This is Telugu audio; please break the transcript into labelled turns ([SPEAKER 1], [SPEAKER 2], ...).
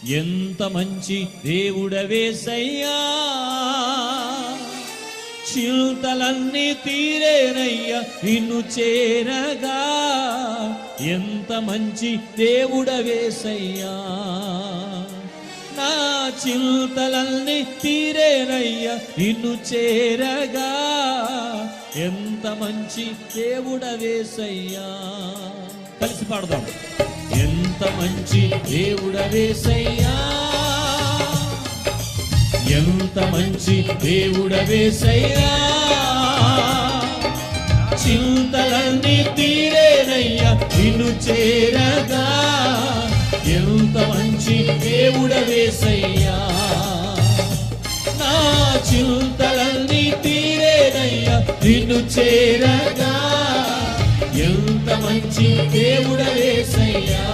[SPEAKER 1] ఎంత మంచి దేవుడవేసయ్యా, చింతలన్నీ తీరేనయ్యా నిన్ను చేరగా. ఎంత మంచి దేవుడవేసయ్యా, నా చింతలన్నీ తీరేనయ్యా నిన్ను చేరగా. ఎంత మంచి దేవుడవేసయ్యా. కలిసి పాడదాం. ఎంత మంచి దేవుడవేసయ్యా, ఎంత మంచి దేవుడవేసయ్యా, చింతలన్నీ తీరేనయ్యా నిన్ను చేరగా. ఎంత మంచి దేవుడవేసయ్యా, నా చింతలన్నీ తీరేనయ్యా నిన్ను చేరగా. ఎంత మంచి దేవుడవేసయ్యా.